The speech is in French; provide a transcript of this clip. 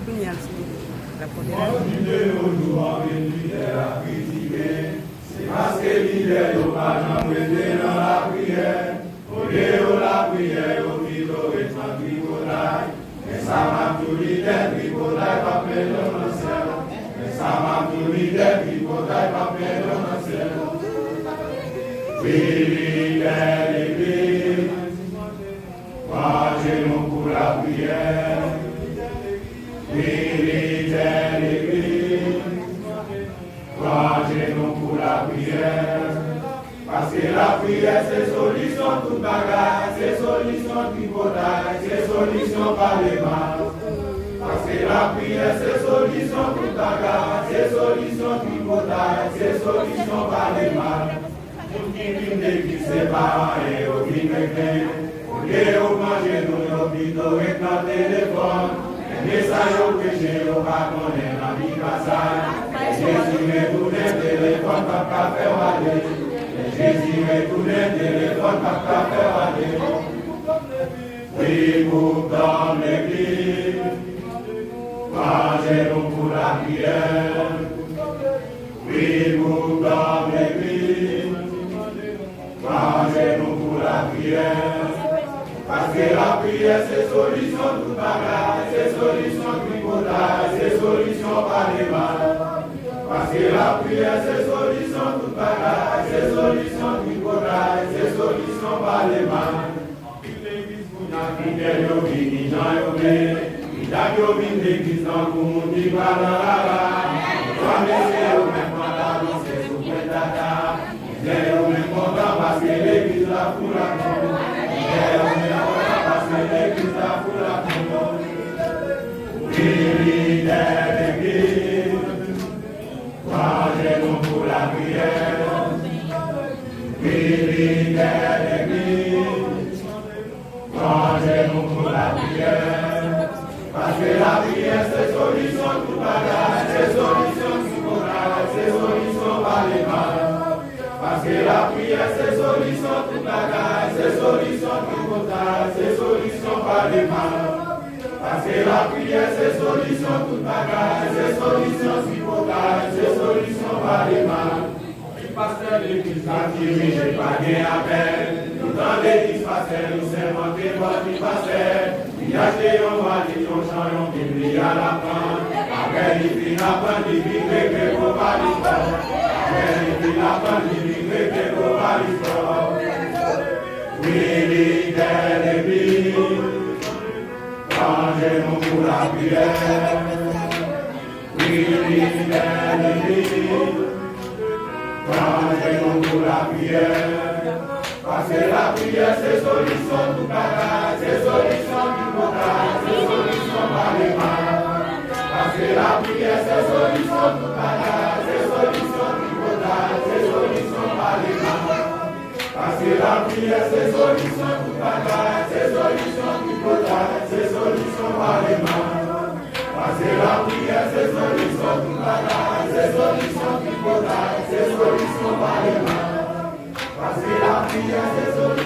prière. Continuez au louant et l'idée à critiquer. C'est parce que l'idée au pas d'envoyer dans la prière. Au lieu de la prière, au vito et sans tripotaille. Mais ça m'a tout l'idée, tripotaille, pas plein dans le ciel. Mais ça m'a tout l'idée, tripotaille, pas plein dans le ciel. Oui, l'idée, l'église. Mangez-nous pour la prière. Oui, l'idée, l'église. Mangez-nous pour la prière. Parce que la prière, c'est solution tout bagage, c'est solution tripotage, c'est solution par les mains. Parce que la prière, c'est solution tout bagage, c'est solution tripotage, c'est solution par les mains. Pour qui vient qui c'est pas et au vin au lieu de manger nos hôpitaux et dans le téléphone, les messages au péché, au raconte la vie passage. Jésus met tout le téléphone, papa fait aller. Jésus met tout le téléphone, papa fait aller. Oui, pour dans l'église, mangez-nous pour la prière. Oui, pour dans l'église, mangez-nous pour la prière. Parce que la prière, c'est solution tout bagage, c'est solution tripotage, c'est solution par les mains. Parce que la prière, c'est solution tout bagage, c'est solution tripotage, c'est solution par les mains. L'église, vous n'avez pas de vie, ni j'en ai oublié. Il a de l'église dans le monde, il va dans la rame. Toi, mais c'est au même pantalon, c'est sous le dada. C'est au même content parce que l'église la fout la tombe. C'est au même content parce que l'église la fout la tombe. Oui, l'église. Mangez-nous pour la prière. Oui, l'église. Mangez-nous pour la prière. Parce que la prière, c'est solution tout bagage, c'est solution tout bagage, c'est solution par les mains. Parce que la prière, c'est solution tout bagage, c'est solution tout bagage, c'est solution par les mains. Parce que la prière, c'est solution tout bagage, c'est solution tout bagage, c'est solution par les mains. Le pasteur de l'église a dirigé, pas bien appel. Nous dans l'église pasteur, nous sermentez votre pasteur. Il a acheté un mari, un chant, un Bible à la fin. Après, il finit à prendre, il vit que pour pas l'histoire. Après, il finit à prendre, il vit que pour pas l'histoire. Oui, l'église, mangez-nous pour la prière. Oui, l'église, mangez-nous pour la prière. Parce que la prière, c'est solution tout bagage, c'est solution du bagage, c'est solution par les mains. Parce que la prière, c'est solution tout bagage, c'est solution du bagage, c'est solution par les mains. Parce que la prière, c'est solution tout bagage, c'est solution du bagage, c'est solution par les mains. Parce que la prière, c'est solution tout bagage, c'est solution du bagage, c'est solution par les mains. Parce que la prière, c'est solution.